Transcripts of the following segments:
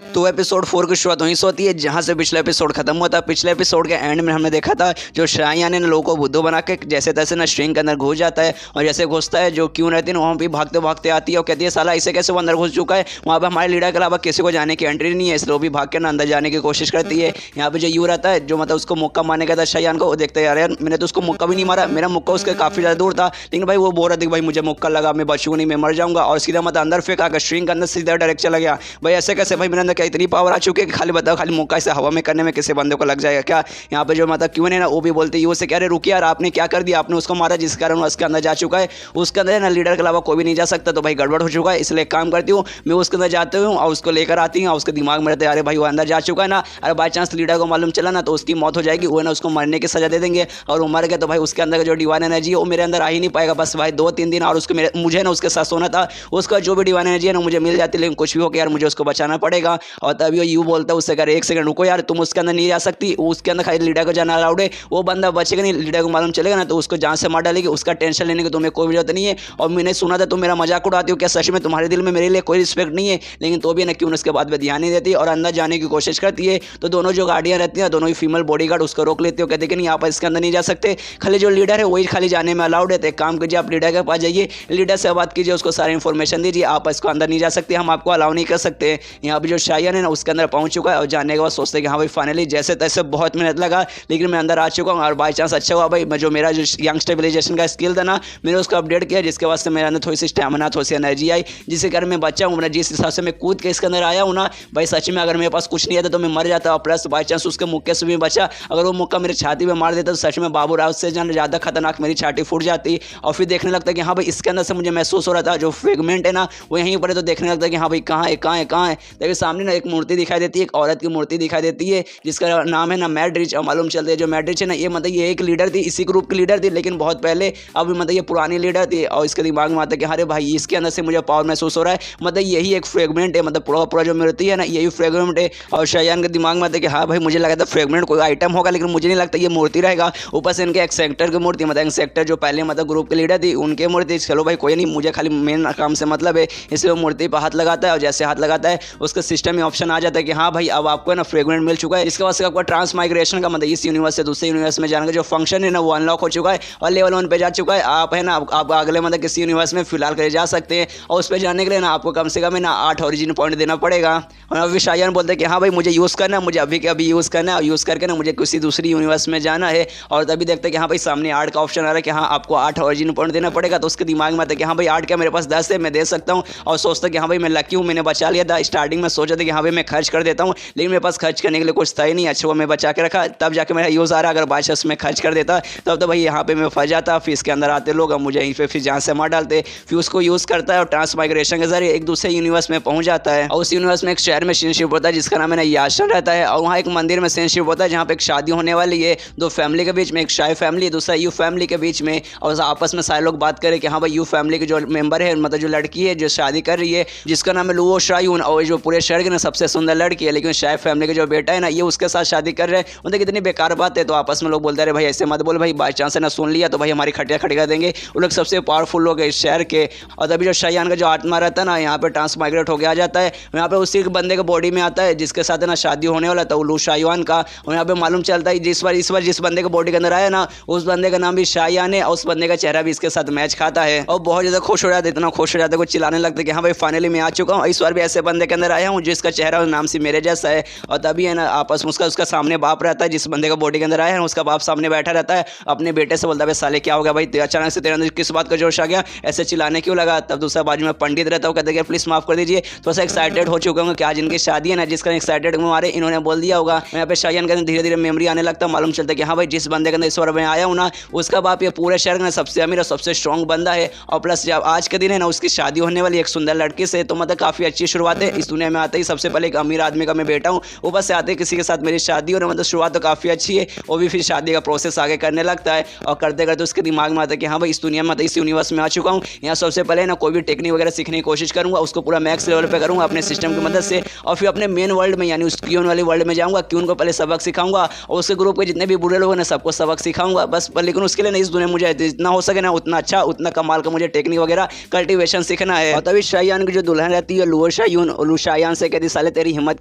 तो एपिसोड 4 की शुरुआत वहीं से होती है जहां से पिछला एपिसोड खत्म हुआ था। पिछले एपिसोड के एंड में हमने देखा था जो शायान ने लोगों को बुद्धू बना के जैसे तैसे ना स्ट्रिंग के अंदर घुस जाता है, और जैसे घुसता है जो क्यों रहती है वहाँ भी भागते भागते आती है और कहती है साला इसे कैसे वो अंदर घुस चुका है, वहाँ पर हमारे लीडर के अलावा किसी को जाने की एंट्री नहीं है, इसलिए वो भी भाग के ना अंदर जाने की कोशिश करती है। यहाँ पे जो यू रहता है जो मतलब उसको मुक्का मारने का था शायान को, वो देखते यार मैंने तो उसको मुक्का भी नहीं मारा, मेरा मुक्का उसके काफ़ी ज़्यादा दूर था, लेकिन भाई वो बोल रहा था कि भाई मुझे मुक्का लगा, मैं बचूँ नहीं, मैं मर जाऊँगा, और सीधा मतलब अंदर फेंका कर स्ट्रिंग के अंदर सीधा डायरेक्ट चला गया। भाई ऐसे कैसे भाई मेरे अंदर क्या इतनी पावर आ चुकी है कि खाली बताओ खाली मुक्का इसे हवा में करने में किसी बंदे को लग जाएगा क्या। यहाँ पे जो मतलब क्यों ना वो भी बोलते यू से कह रहे रुकिए यार आपने क्या कर दिया, आपने उसको मारा जिस कारण वो उसके अंदर जा चुका है, उसके अंदर ना लीडर के अलावा कोई भी नहीं जा सकता, तो भाई गड़बड़ हो चुका है, इसलिए काम करती हूँ मैं उसके अंदर जाते हूँ और उसको लेकर आती हूँ। उसके दिमाग में रहते अरे भाई वो अंदर जा चुका है ना, अरे बाई चांस लीडर को मालूम चला ना तो उसकी मौत हो जाएगी, वो ना उसको मरने की सजा दे देंगे, और वो मर गया तो भाई उसके अंदर जो डिवाइन एनर्जी है वो मेरे अंदर आ ही नहीं पाएगा, बस भाई 2-3 दिन और उसको मुझे ना उसके साथ सोना था, उसका जो भी डिवाइन एनर्जी है ना मुझे मिल जाती, लेकिन कुछ भी हो यार मुझे उसको बचाना पड़ेगा। और तभी वो यू बोलता है उससे कर एक सेकंड रुको यार, तुम उसके अंदर नहीं जा सकती, उसके अंदर खाली लीडर को जाना अलाउड है, वो बंदा बचेगा नहीं, लीडर को मालूम चलेगा ना तो उसको जान से मार डालेगी, उसका टेंशन लेने की तुम्हें कोई भी जरूरत नहीं है। और मैंने सुना था तुम मेरा मजाक उड़ाती हो, क्या सच में तुम्हारे दिल में मेरे लिए कोई रिस्पेक्ट नहीं है, लेकिन तो भी ना क्यों उसके बाद में ध्यान नहीं देती और अंदर जाने की कोशिश करती है। तो दोनों जो गाड़ियां रहती हैं दोनों ही फीमेल बॉडीगार्ड उसको रोक लेती हो, कहते कि नहीं आप इसके अंदर नहीं जा सकते, खाली जो लीडर है वही खाली जाने में अलाउड है। एक काम कीजिए आप लीडर के पास जाइए, लीडर से बात कीजिए, उसको सारी इन्फॉर्मेशन दीजिए, आप इसको अंदर नहीं जा सकते, हम आपको अलाउ नहीं कर सकते। यहाँ पे जो शायान है ना उसके अंदर पहुंच चुका है और जाने के बाद सोचते हैं कि हाँ भाई फाइनली जैसे तैसे बहुत मेहनत लगा लेकिन मैं अंदर आ चुका हूँ, और बाई चांस अच्छा हुआ भाई जो मेरा जो यंग स्टेबलाइजेशन का स्किल था ना मैंने उसको अपडेट किया, जिसके वास्ते मेरे अंदर थोड़ी सी स्टैमिना थोड़ी सी एनर्जी आई, जिसके कारण मैं बच्चा हूँ। जिस हिसाब से मैं कूद के इसके अंदर आया हूँ ना भाई सच में अगर मेरे पास कुछ नहीं आता तो मैं मर जाता, और प्लस बाई चांस उसके मुक्के से भी बचा, अगर वो मुक्का मेरे छाती में मार देता तो सच में बाबू राव से ज़्यादा खतरनाक मेरी छाती फूट जाती। और फिर देखने लगता कि हाँ भाई इसके अंदर से मुझे महसूस हो रहा था जो फ्रेगमेंट है ना वो यहीं पर है, तो देखने लगता कि हाँ भाई कहाँ है कहाँ है कहाँ है। देखिए सामने ना एक मूर्ति दिखाई देती है, एक औरत की मूर्ति दिखाई देती है जिसका नाम है ना मैड्रिच, और मालूम चलता है जो मैड्रिच है ना ये मतलब ये एक लीडर थी, इसी ग्रुप की लीडर थी, लेकिन बहुत पहले अब मतलब ये पुरानी लीडर थी। और इसके दिमाग में आता है कि अरे भाई इसके अंदर से मुझे पावर महसूस हो रहा है, मतलब यही एक फ्रेगमेंट है, मतलब पूरा पूरा जो मूर्ति है ना यही फ्रेगमेंट है। और शायान के दिमाग में आता है कि हाँ भाई मुझे लगा था फ्रेगमेंट कोई आइटम होगा, लेकिन मुझे नहीं लगता ये मूर्ति रहेगा। ऊपर से इनके एक सेक्टर की मूर्ति, मतलब एक सेक्टर जो पहले मतलब ग्रुप की लीडर थी उनकी मूर्ति। चलो भाई कोई नहीं, मुझे खाली मेन काम से मतलब है, इसलिए वो मूर्ति पर हाथ लगाता है और जैसे हाथ लगाता है उसका सिस्टम में ऑप्शन आ जाता है कि हाँ भाई अब आपको ना फ्रेगमेंट मिल चुका है। इसके बाद से आपका ट्रांसमाइग्रेशन का मतलब इस यूनिवर्स से दूसरे यूनिवर्स में जाने का जो फंक्शन है ना वो अनलॉक हो चुका है और लेवल 1 पे जा चुका है। आप है ना आप अगले मतलब किसी यूनिवर्स में फिलहाल करे जा सकते हैं, और उस पर जाने के लिए ना आपको कम से कम ना 8 ओरिजिन पॉइंट देना पड़ेगा। और अभी शायान बोलते हैं कि हाँ भाई मुझे यूज़ करना है, मुझे अभी के अभी यूज़ करना है, और यूज़ करके ना मुझे किसी दूसरी यूनिवर्स में जाना है। और तभी देखते हैं कि हाँ भाई सामने 8 का ऑप्शन आ रहा है कि हाँ आपको 8 ओरिजिन पॉइंट देना पड़ेगा। तो उसके दिमाग में आता है कि हाँ भाई 8 क्या मेरे पास 10 है, मैं दे सकता हूँ। और सोचता कि हाँ भाई मैं लकी हूँ, मैंने बचा लिया था। स्टार्टिंग में सोचा था कि हाँ भाई मैं खर्च कर देता हूँ, लेकिन मेरे पास खर्च करने के लिए कुछ था ही नहीं, अच्छा वो मैं बचा के रखा, तब जाके मेरा यूज़ आ रहा। अगर बाई चांस में खर्च कर देता तब तो भाई यहाँ पे मैं फंस जाता, फिर इसके अंदर आते लोग अब मुझे यहीं पे फिर जान से मार डालते। फिर उसको यूज़ करता है और ट्रांसमाइग्रेशन के जरिए एक दूसरे यूनिवर्स में पहुंच जाता है, और उस यूनिवर्स में एक शहर में सीनशिप होता है जिसका नाम है ना याशन रहता है। और वहाँ एक मंदिर में सीनशिप होता है जहाँ पे एक शादी होने वाली है, दो फैमिली के बीच में, एक शाय फैमिली दूसरा यू फैमिली के बीच में। और आपस में सारे लोग बात करें कि हाँ भाई यू फैमिली के जो मेंबर है मतलब जो लड़की है जो शादी कर रही है जिसका नाम है लुओ शायून, और जो पूरे शहर की ना सबसे सुंदर लड़की है, लेकिन शाय फैमिली के जो बेटा है ना ये उसके साथ शादी कर रहे हैं। मतलब कितनी बेकार बात है। तो आपस में लोग बोलते रहे भाई ऐसे मत बोल भाई, बाई चांस है ना सुन लिया तो भाई हमारी खटिया खटका देंगे। वो लोग सबसे पावरफुल लोग है इस शहर के। और तभी जो शायान का जो आत्मा रहता है ना यहाँ पे ट्रांसमाइग्रेट हो गया आ जाता है, यहाँ पे उसी बंदे के बॉडी में आता है जिसके साथ है ना शादी होने वाला था लू शायान का। और यहाँ पे मालूम चलता है इस बार जिस बंदे के बॉडी के अंदर आया ना उस बंदे का नाम भी शायान है, और उस बंदे का चेहरा भी इसके साथ मैच खाता है। और बहुत ज़्यादा खुश हो जाता है, इतना खुश हो जाता है कुछ चिल्लाने लगता है कि हाँ भाई फाइनली मैं आ चुका हूँ, इस बार भी ऐसे बंदे के अंदर आया हूँ जिसका चेहरा और नाम से मेरे जैसा है। और तभी है ना आपस में उसका सामने बाप रहता है, जिस बंदे का बॉडी के अंदर आया है उसका बाप सामने बैठा रहता है, अपने बेटे से बोलता है साले क्या हो गया भाई अचानक से तेरे अंदर किस बात का जोश आ गया, ऐसे चिल्लाने क्यों लगा। तब दूसरा बाजू में पंडित रहता है, कहते हैं प्लीज माफ कर दीजिए, थोड़ा सा एक्साइटेड हो चुके होंगे कि आज इनकी शादी है ना, जिसका एक्साइटेड हमारे इन्होंने बोल दिया होगा। यहाँ पे शायान के अंदर धीरे धीरे मेमोरी आने लगता है, मालूम चलता है कि हाँ भाई जिस बंदे के अंदर इस बार मैं आया हूँ ना उसका बाप ये पूरे शहर में सबसे अमीर और सबसे स्ट्रॉन्ग बंदा है। और प्लस जब आज के दिन है ना उसकी शादी होने वाली एक सुंदर लड़की से, तो मतलब काफ़ी अच्छी शुरुआत है। इस दुनिया में आते ही सबसे पहले एक अमीर आदमी का मैं बेटा हूँ, ऊपर से आते किसी के साथ मेरी शादी हो, मतलब शुरुआत तो काफ़ी अच्छी है। वो भी फिर शादी का प्रोसेस आगे करने लगता है, और करते करते उसके दिमाग में आता है कि हाँ भाई इस दुनिया में इस यूनिवर्स में आ चुका हूँ, यहाँ सबसे पहले ना कोई भी टेक्निक वगैरह सीखने की कोशिश करूँगा, उसको पूरा मैक्स लेवल पे करूँगा अपने सिस्टम की मदद से, और फिर अपने मेन वर्ल्ड में यानी उस क्यून वाली वर्ल्ड में जाऊँगा, क्यून को पहले सबक सिखाऊंगा और उसके ग्रुप के जितने भी बुरे लोग हैं सबको सबक सिखाऊंगा बस। लेकिन उसके लिए ना इस दुनिया में मुझे जितना हो सके ना उतना अच्छा उतना कमाल का मुझे टेक्निक वगैरह कल्टिवेशन सीखना है। और तभी शायान की जो दुल्हन रहती है लुओ शायून, लू शायान से कहती साले तेरी हिम्मत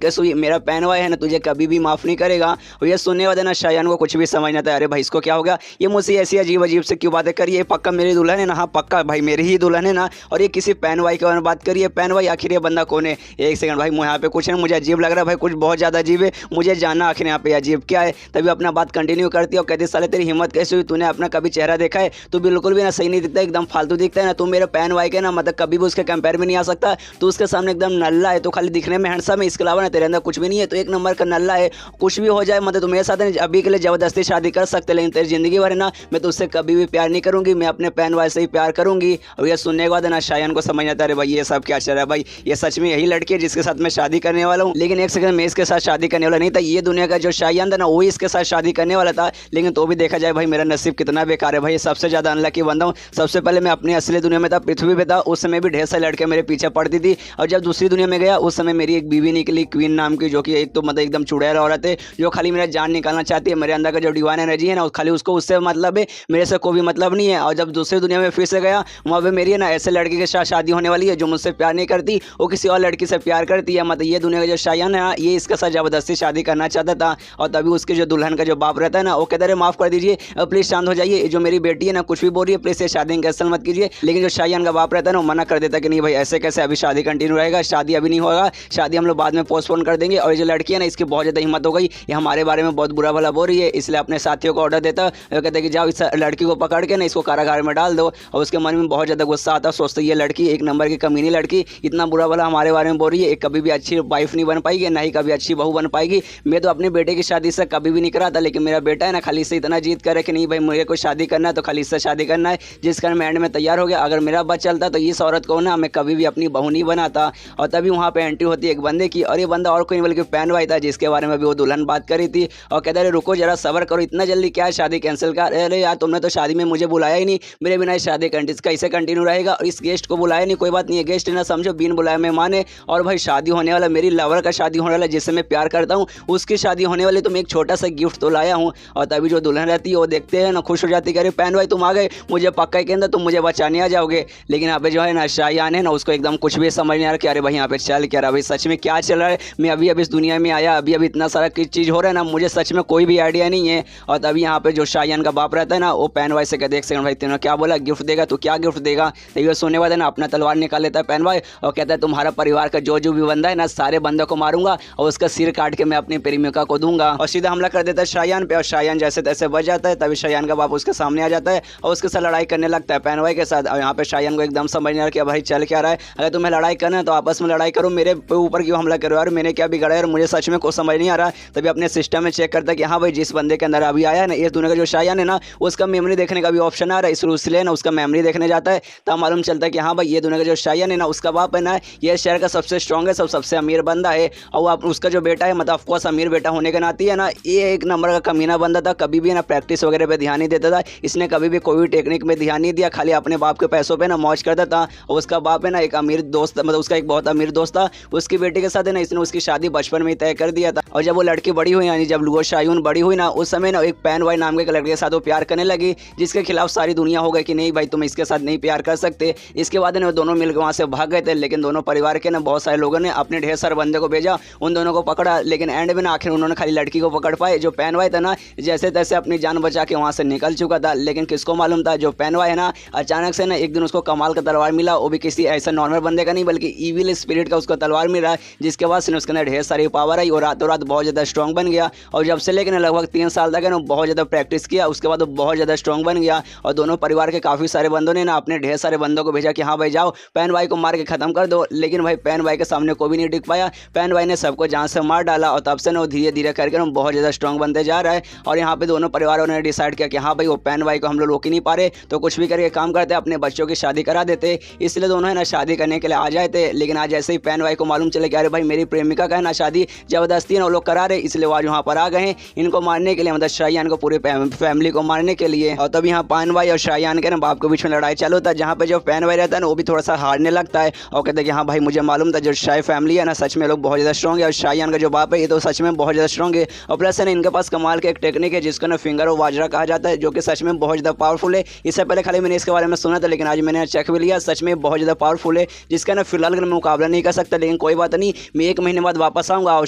कैसे हुई, मेरा पहन भाई है ना तुझे कभी भी माफ़ नहीं करेगा। और ये सुनने वाले ना शायान को कुछ भी समझ नहीं आता, अरे भाई इसको क्या हो गया, ये मुझसे ऐसी अजीब अजीब से क्यों बातें करिए, पक्का मेरी दुल्हन है ना, हाँ पक्का भाई मेरी ही दुल्हन है ना, और ये किसी पहन भाई के बारे में बात करिए, पहन भाई आखिर ये बंदा कौन है। एक सेकंड भाई यहाँ पे कुछ है मुझे अजीब लग रहा है भाई, कुछ बहुत ज़्यादा अजीब है, मुझे जानना आखिर यहाँ पे अजीब क्या है। तभी अपना बात कंटिन्यू करती है और कहती साले तेरी हिम्मत कैसे हुई, तूने अपना कभी चेहरा देखा है, तू बिल्कुल भी ना सही नहीं दिखता, एकदम फालतू दिखता है ना, तू मेरे पहन भाई के ना मतलब कभी भी उसके कंपेयर में नहीं आ सकता, तू उसके सामने एकदम नल्ला है, तो खाली दिखने में हैंडसम है, इसके अलावा ना तेरे अंदर कुछ भी नहीं है, तो एक नंबर का नल्ला है, कुछ भी हो जाए मतलब तुम मेरे साथ अभी के लिए ज़बरदस्ती शादी कर सकते, लेकिन तेरी ज़िंदगी भर है ना मैं तुझसे कभी भी प्यार नहीं करूँगी, मैं अपने पहन भाई से ही प्यार करूँगी। और ये सुनने के बाद ना शायान को समझ आता है भाई ये सब क्या चल रहा है, भाई ये सच में यही लड़की है जिसके साथ मैं शादी करने वाला हूँ। लेकिन एक सेकंड मैं इसके साथ शादी करने वाला नहीं था, ये दुनिया का जो शायान था ना वही इसके साथ शादी करने वाला था। लेकिन तो भी देखा जाए भाई मेरा नसीब कितना बेकार है भाई, सबसे ज़्यादा अनलकी बंदा हूँ। सबसे पहले मैं अपनी असली दुनिया में था, पृथ्वी पे था, उस समय भी ढेर सारे लड़के मेरे पीछे पड़ती थी, और जब दूसरी दुनिया में गया उस समय मेरी एक बीवी निकली क्वीन नाम की, जो कि एक तो मतलब एकदम चुड़ैल औरत है जो खाली मेरा जान निकालना चाहती है, मेरे अंदर का जो डिवाइन एनर्जी है ना खाली उसको उससे मतलब है, मेरे से कोई भी मतलब नहीं है। और जब दूसरी दुनिया में फिर से गया वहाँ पे मेरी है ना ऐसे लड़के के साथ शादी होने वाली है जो मुझसे प्यार नहीं करती, वो किसी और लड़की से प्यार करती है। मतलब ये दुनिया का जो शायान है ये इसके साथ ज़बरदस्ती शादी करना चाहता था। और तभी उसके जो दुल्हन का जो बाप रहता है ना वो कहता है माफ़ कर दीजिए, प्लीज़ शांत हो जाइए, जो मेरी बेटी है ना कुछ भी बोल रही है, प्लीज़ ये शादी कैंसिल मत कीजिए। लेकिन जो शायान का बाप रहता है ना वो मना कर देता कि नहीं भाई ऐसे कैसे, अभी शादी कंटिन्यू रहेगा, शादी अभी नहीं होगा, शादी हम लोग बाद में पोस्टपोन कर देंगे। और ये जो लड़की है ना इसकी बहुत ज़्यादा हिम्मत हो गई, ये हमारे बारे में बहुत बुरा भला बोल रही है, इसलिए अपने साथियों को ऑर्डर देता है, कहते हैं कि जाओ इस लड़की को पकड़ के ना इसको कारागार में डाल दो। और उसके मन में बहुत ज़्यादा गुस्सा आता, सोचते ये लड़की एक नंबर की कमीनी लड़की इतना बुरा भला हमारे बारे में बोल रही है, कभी भी अच्छी वाइफ नहीं बन पाएगी, ना ही कभी अच्छी बहू बन पाएगी। मैं तो अपने बेटे की शादी से कभी भी नहीं करा था, लेकिन मेरा बेटा है ना खाली से इतना जीत करे कि नहीं भाई मुझे कोई शादी करना है तो खाली इससे शादी करना है, जिस कारण मैं एंड में तैयार हो गया। अगर मेरा बस चलता तो इस औरत को ना मैं कभी भी अपनी बहू नहीं बनाता। और तभी वहाँ पे एंट्री होती है एक बंदे की, और ये बंदा और कोई नहीं बल्कि पहन भाई था, जिसके बारे में भी वो दुल्हन बात करी थी। और कहता है रुको जरा सब्र करो, इतना जल्दी क्या शादी कैंसिल कर, अरे यार तुमने तो शादी में मुझे बुलाया ही नहीं, मेरे बिना शादी कैसे कंटिन्यू रहेगा। और इस गेस्ट को बुलाया नहीं, कोई बात नहीं है, गेस्ट ना समझो बिन बुलाए मेहमान है। और भाई शादी होने वाला, मेरी लवर का शादी होने वाला जिससे मैं प्यार करता हूँ उसकी शादी होने वाली, तो मैं एक छोटा सा गिफ्ट तो लाया हूँ। और तभी जो दुल्हन रहती है वो देखते हैं ना खुश हो जाती है, अरे पहन भाई तुम आ गए, मुझे पक्का के अंदर तुम मुझे बचाने आ जाओगे। लेकिन यहाँ पे जो है ना शायान है ना उसको एकदम कुछ भी समझ नहीं आ रहा कि अरे भाई यहाँ पे चल क्या रहा, भाई सच में क्या चल रहा है, मैं अभी अभी इस दुनिया में आया, अभी अभी इतना सारा चीज़ हो रहा है ना, मुझे सच में कोई भी आइडिया नहीं है। और तभी यहाँ पे जो शायान का बाप रहता है ना वो पहन भाई से कहते एक सेकंड भाई तुमने क्या बोला, गिफ्ट देगा, तो क्या गिफ्ट देगा। तो ये सोने वाला ना अपना तलवार निकाल लेता है पहन भाई और कहता है तुम्हारा परिवार का जो जो भी बंदा है ना सारे बंदों को मारूंगा और उसका सिर काट के मैं अपनी प्रेमिका को दूंगा। और सीधा हमला कर देता है शायान पे, और शायान जैसे तैसे बच जाता है। तभी शायान का बाप उसके सामने आ जाता है और उसके साथ लड़ाई करने लगता है पहन भाई के साथ। और यहाँ पे शायान को एकदम समझ नहीं आ रहा कि भाई चल क्या रहा है, अगर तुम्हें लड़ाई करना है तो आपस में लड़ाई करो, मेरे ऊपर क्यों हमला करो यार, मैंने क्या बिगाड़ा यार, मुझे सच में कुछ समझ नहीं आ रहा। तभी अपने सिस्टम में चेक करता है कि हाँ भाई जिस बंदे के अंदर अभी आया है ना ये दुनिया का जो शायान है ना उसका मेमोरी देखने का भी ऑप्शन आ रहा है, इसलिए ना उसका मेमोरी देखने जाता है। तब मालूम चलता है कि हाँ भाई ये दुनिया का जो शायान है ना उसका बाप है ना ये शहर का सबसे स्ट्रॉन्गेस्ट सबसे अमीर बंदा है। और उसका जो बेटा है मतलब ऑफकोर्स अमीर बेटा होने के नाते है ना ये एक नंबर का कमीना बंदा था, कभी भी ना प्रैक्टिस वगैरह पे ध्यान नहीं देता था, इसने कभी भी कोई टेक्निक में ध्यान नहीं दिया, खाली अपने बाप के पैसों पे ना मौज करता था। और उसका बाप है ना एक अमीर दोस्त, मतलब उसका एक बहुत अमीर दोस्त था, उसकी बेटी के साथ है ना इसने उसकी शादी बचपन में ही तय कर दिया था। और जब वो लड़की बड़ी हुई यानी जब लुगो शायून बड़ी हुई ना उस समय ना एक पैन वाई नाम के लड़के के साथ वो प्यार करने लगी, जिसके खिलाफ सारी दुनिया हो गई कि नहीं भाई तुम इसके साथ नहीं प्यार कर सकते। इसके बाद ना दोनों मिलकर वहाँ से भाग गए थे, लेकिन दोनों परिवार के ना बहुत सारे लोगों ने अपने ढेर सारे बंदे को भेजा, उन दोनों को पकड़ा, लेकिन एंड में ना आखिर उन्होंने खाली लड़की को पकड़ पाए। जो पैन वाई था ना जैसे तैसे अपनी जान बचा के वहाँ से निकल चुका था, लेकिन किसको मालूम था जो पैन वाई है ना अचानक से ना एक दिन उसको कमाल का तलवार मिला, वो भी किसी ऐसा नॉर्मल बंदे का नहीं बल्कि ईविल स्पिरिट का उसको तलवार मिला, जिसके बाद से उसके अंदर ढेर सारी पावर आई और रातों रात बहुत ज़्यादा स्ट्रॉन्ग बन गया। और जब से लेकर लगभग 3 साल तक है ना बहुत ज़्यादा प्रैक्टिस किया, उसके बाद वो बहुत ज़्यादा स्ट्रॉन्ग बन गया। और दोनों परिवार के काफ़ी सारे बंदों ने ना अपने ढेर सारे बंदों को भेजा कि हाँ भाई जाओ पैन भाई को मार के ख़त्म कर दो, लेकिन भाई पैन भाई के सामने कोई भी नहीं टिक पाया। पैन भाई ने सबको जान से मार डाला और तब से ना वो धीरे धीरे करके ना बहुत ज़्यादा स्ट्रॉन्ग बनते जा रहा है। और यहाँ पे दोनों परिवारों ने डिसाइड किया कि हाँ भाई वो पैन भाई को हम लोग रोक ही नहीं पा रहे, तो कुछ भी करके काम करते अपने बच्चों की शादी करा देते। इसलिए दोनों है ना शादी करने के लिए आ जाए थे, लेकिन आज जैसे ही पैन भाई को मालूम चले कि अरे भाई मेरी प्रेमिका का है ना शादी जबरदस्ती ना वो लोग करा रहे, इसलिए वो आज वहाँ पर आ गए हैं इनको मारने के लिए, मतलब शायान को पूरे फैमिली को मारने के लिए। और तब यहाँ पैन भाई और शायान के ना बाप के बीच में लड़ाई चालू होता है, जहाँ पे जो पैन भाई रहता है ना वो भी थोड़ा सा हारने लगता है और कहते हैं कि हाँ भाई मुझे मालूम था जो शाय फैमिली है ना सच में लोग बहुत ज़्यादा स्ट्रॉन्ग है, और शायान का जो बाप है ये तो सच में बहुत ज़्यादा स्ट्रॉन्ग है। और प्लस है ना इनके पास कमाल का एक टेक्निक है जिसको ना फिंगर और वाजरा कहा जाता है, जो कि सच में बहुत ज़्यादा पावरफुल है। इससे पहले खाली मैंने इसके बारे में सुना था, लेकिन आज मैंने चेक भी लिया, सच में बहुत ज़्यादा पावरफुल है, जिसका ना फिलहाल मैं मुकाबला नहीं कर सकता, लेकिन कोई बात नहीं, मैं 1 महीने बाद वापस आऊँगा और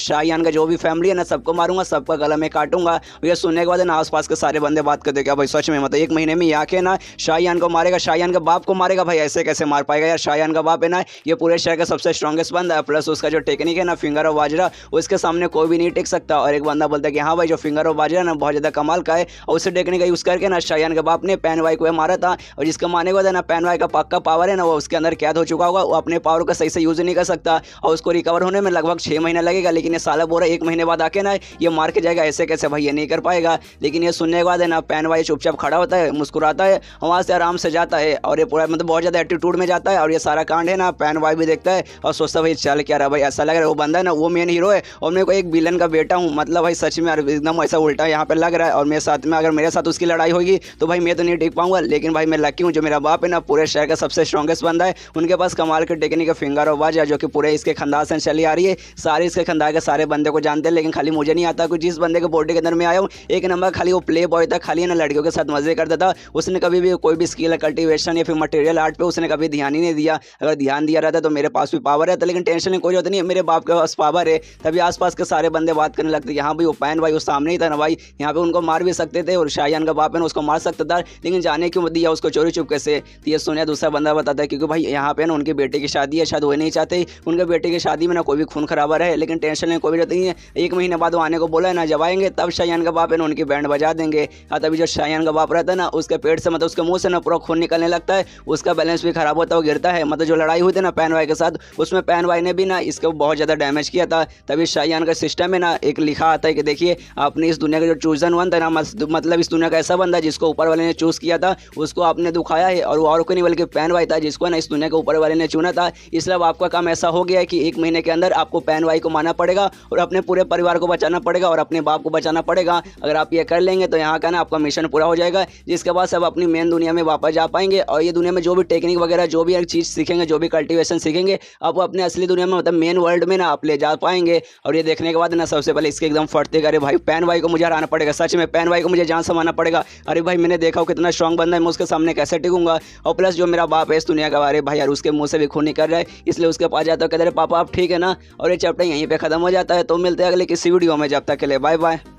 शाहजहान का जो भी फैमिली है ना सबको मारूंगा, सबका गला में काटूंगा। और ये सुनने के बाद ना आसपास के सारे बंदे बात करते क्या भाई सच में, मतलब 1 महीने में ये आके ना शाहजहान को मारेगा, शाहजहान के बाप को मारेगा। भाई ऐसे कैसे मार पाएगा यार, शाहजहान का बाप है ना ये पूरे शहर का सबसे स्ट्रॉन्गेस्ट बंदा है, प्लस उसका जो टेक्निक है ना फिंगर ऑफ बाजरा, उसके सामने कोई भी नहीं टिक सकता। और एक बंदा बोलता है कि हाँ भाई जो फिंगर ऑफ बाजरा ना बहुत ज़्यादा कमाल का है, और उसे टेक्निक का यूज़ करके ना शाहजहान के बाप ने पैन वाई को मारा था। और जिसका मारने के बाद है ना पैन वाई का पक्का पावर है ना वो उसके अंदर कैद हो चुका होगा, वो अपने पावर का सही से यूज़ नहीं कर सकता और उसको रिकवर होने में लगभग 6 महीना लगेगा। लेकिन ये साला बोल रहा है 1 महीने बाद आके ना ये मार के जाएगा, ऐसे कैसे भाई ये नहीं कर पाएगा। लेकिन ये सुनने के बाद है ना पैन वाई चुपचाप खड़ा होता है, मुस्कुराता है, वहाँ से आराम से जाता है और ये पूरा मतलब बहुत ज़्यादा एटीट्यूड में जाता है। और ये सारा कांड है ना पैन वाई भी देखता है और सोचता है भाई चल क्या रहा भाई, ऐसा लग रहा है वो बंदा है ना वो मेन हीरो है और मैं को एक विलन का बेटा हूँ। मतलब भाई सच में एकदम ऐसा उल्टा यहाँ पे लग रहा है। और मेरे साथ में अगर मेरे साथ उसकी लड़ाई होगी तो भाई मैं तो नहीं टिक पाऊंगा। लेकिन भाई मैं लकी हूँ जो मेरा बाप है ना पूरे शहर का सबसे स्ट्रॉन्गेस्ट बंदा है, उनके पास कमाल के टेक्निक का फिंगर ऑफ बाजरा जो कि पूरे इसके खानदान से चली आ रही है। सारे इसके खानदान के सारे बंदे को जानते हैं, लेकिन खाली मुझे नहीं आता। कुछ जिस बंदे के बॉडी के अंदर मैं आया हूँ एक नंबर खाली वो प्ले बॉय था, खाली ना लड़कियों के साथ मजे करता था। उसने कभी भी कोई भी स्किल कल्टिवेशन या फिर मटेरियल आर्ट पे उसने कभी ध्यान ही नहीं दिया। अगर ध्यान दिया रहता तो मेरे पास भी पावर रहता, लेकिन टेंशन नहीं कोई जरूरत नहीं है, मेरे बाप के पास पावर है। तभी आसपास के सारे बंदे बात करने लगते यहाँ भाई वो पैन भाई वो सामने ही था ना भाई, यहाँ पे उनको मार भी सकते थे और शाहजहान का बाप है ना उसको मार सकता था, लेकिन जाने क्यों दिया उसको चोरी चुपके से। तो ये सुनिया दूसरा बंदा बताता है क्योंकि भाई यहाँ पे ना उनकी बेटे की शादी है, शायद वो नहीं चाहते उनके बेटे की शादी में ना कोई भी खून खराबा रहे। लेकिन टेंशन नहीं कोई भी नहीं है, 1 महीने बाद वो आने को बोला है ना, जब आएंगे तब शाहजहान का बाप है ना उनकी बैंड बजा देंगे। हाँ तभी जो शाहजहान का बाप रहता है ना उसके पेट से मतलब उसके मुंह से ना पूरा खून निकलने लगता है, उसका बैलेंस भी खराब होता है, वो गिरता है। मतलब जो लड़ाई हुई थी ना पैन वाई के साथ उसमें पैन वाई ने भी ना इसको बहुत ज़्यादा डैमेज किया था। तभी शाहजहान का सिस्टम है ना एक लिखा आता है कि देखिए आपने इस दुनिया का जो चूजन वन था ना, मतलब इस दुनिया का ऐसा बंदा जिसको ऊपर वाले ने चूज़ किया था उसको आपने दुखाया है, और वो और कोई नहीं बल्कि पैन वाई था जिसको ना इस दुनिया के ऊपर वाले ने चुना था। इसलिए अब आपका काम ऐसा हो गया है कि 1 महीने के अंदर आपको पैन वाई को मारना पड़ेगा और अपने पूरे परिवार को बचाना पड़ेगा और अपने बाप को बचाना पड़ेगा। अगर आप ये कर लेंगे तो यहाँ का ना आपका मिशन पूरा हो जाएगा, जिसके बाद सब अपनी मेन दुनिया में वापस जा पाएंगे। और ये दुनिया में जो भी टेक्निक वगैरह जो भी एक चीज़ सीखेंगे, जो भी कल्टिवेशन सीखेंगे, आप अपने असली दुनिया में मतलब मेन वर्ल्ड में ना आप ले जा पाएंगे। और ये देखने के बाद ना सबसे पहले इसके एकदम फटते अरे भाई पैन वाई को मुझे हराना पड़ेगा, सच में पैन वाई को मुझे जान संभालना पड़ेगा। अरे भाई मैंने देखा कितना स्ट्रॉन्ग बंदा है, मैं उसके सामने कैसे टिकूंगा। और प्लस जो मेरा बाप है इस दुनिया का, अरे भाई यार उसके मुंह से भी खून निकल रहा है, इसलिए उसके पास जाता है कहते पापा आप ठीक है ना। और ये चैप्टर यहीं पे खत्म हो जाता है। तो मिलते हैं अगले किसी वीडियो में, जब तक के लिए बाय बाय।